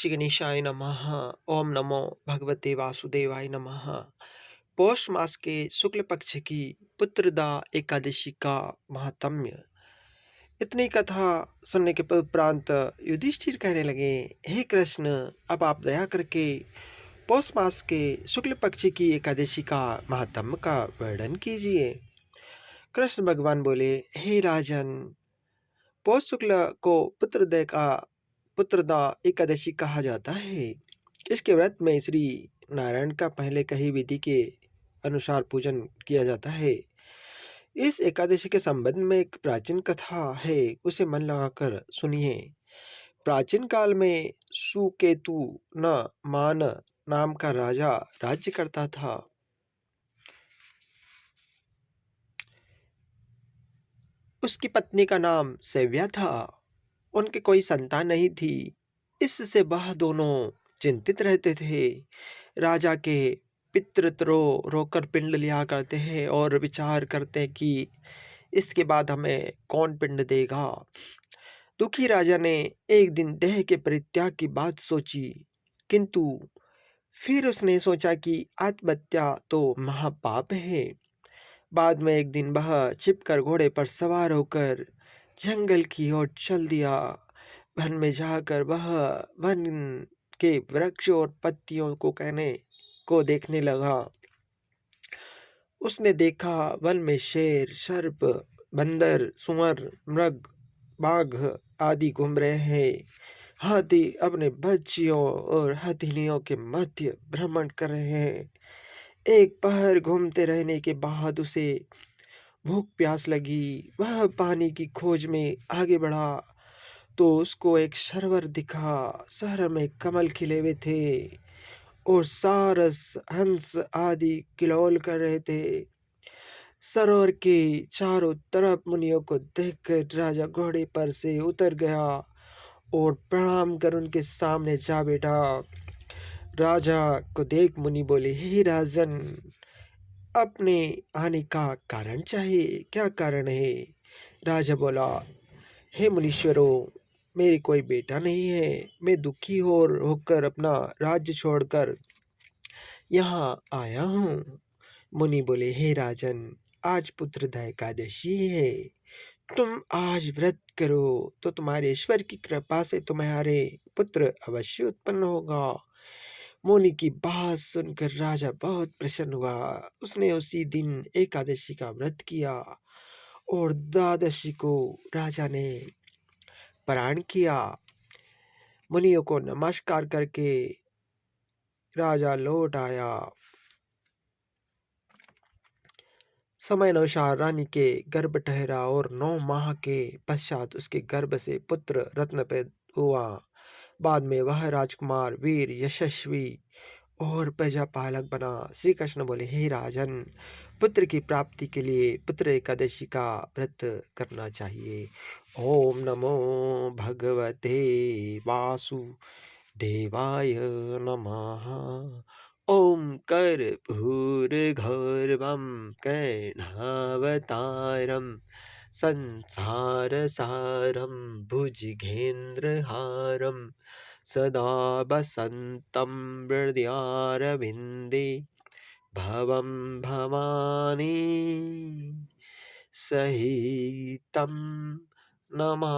श्री गणेशाय नमः। ओम नमो भगवते वासुदेवाय नमः। पौष मास के शुक्ल पक्ष की पुत्रदा एकादशी का महात्म्य। इतनी कथा सुनने के उपरांत युधिष्ठिर कहने लगे, हे कृष्ण, अब आप दया करके पौष मास के शुक्ल पक्ष की एकादशी का महात्म्य का वर्णन कीजिए। कृष्ण भगवान बोले, हे राजन, पौष शुक्ल को पुत्रदा एकादशी कहा जाता है। इसके व्रत में श्री नारायण का पहले कही विधि के अनुसार पूजन किया जाता है। इस एकादशी के संबंध में एक प्राचीन कथा है, उसे मन लगाकर सुनिए। प्राचीन काल में सुकेतु न मान नाम का राजा राज्य करता था। उसकी पत्नी का नाम सेव्या था। उनकी कोई संतान नहीं थी। इससे वह दोनों चिंतित रहते थे। राजा के पितृ रोकर पिंड लिया करते हैं और विचार करते कि इसके बाद हमें कौन पिंड देगा। दुखी राजा ने एक दिन देह के परित्याग की बात सोची, किंतु फिर उसने सोचा कि आत्महत्या तो महापाप है। बाद में एक दिन वह छिपकर घोड़े पर सवार होकर जंगल की ओर चल दिया। वन में जाकर वह वन के वृक्ष और पत्तियों को कहने को देखने लगा। उसने देखा वन में शेर, सर्प, बंदर, सुअर, मृग, बाघ आदि घूम रहे हैं। हाथी अपने बच्चियों और हथिनियों के मध्य भ्रमण कर रहे हैं। एक पहर घूमते रहने के बाद उसे भूख प्यास लगी। वह पानी की खोज में आगे बढ़ा तो उसको एक सरोवर दिखा। शहर में कमल खिले हुए थे और सारस, हंस आदि किलोल कर रहे थे। सरोवर के चारों तरफ मुनियों को देखकर राजा घोड़े पर से उतर गया और प्रणाम कर उनके सामने जा बैठा। राजा को देख मुनि बोले, हे राजन, अपने आने का कारण चाहिए, क्या कारण है? राजा बोला, हे मुनीश्वरों, मेरी कोई बेटा नहीं है। मैं दुखी होकर अपना राज्य छोड़कर यहाँ आया हूँ। मुनि बोले, हे राजन, आज पुत्रदा एकादशी है। तुम आज व्रत करो तो तुम्हारे ईश्वर की कृपा से तुम्हारे पुत्र अवश्य उत्पन्न होगा। मुनि की बात सुनकर राजा बहुत प्रसन्न हुआ। उसने उसी दिन एकादशी का व्रत किया और द्वादशी को राजा ने पारायण किया। मुनियों को नमस्कार करके राजा लौट आया। समय अनुसार रानी के गर्भ ठहरा और 9 माह के पश्चात उसके गर्भ से पुत्र रत्न पैदा हुआ। बाद में वह राजकुमार वीर, यशस्वी और प्रजापालक बना। श्री कृष्ण बोले, हे राजन, पुत्र की प्राप्ति के लिए पुत्र एकादशी का व्रत करना चाहिए। ओम नमो भगवते वासुदेवाय नमः। ओम कर्पूरगौरवं कर्णावतारं संसारसारं भुजगेन्द्रहारं सदा वसन्तं हृदयारविन्दे भवं भवानी सहितं नमामि।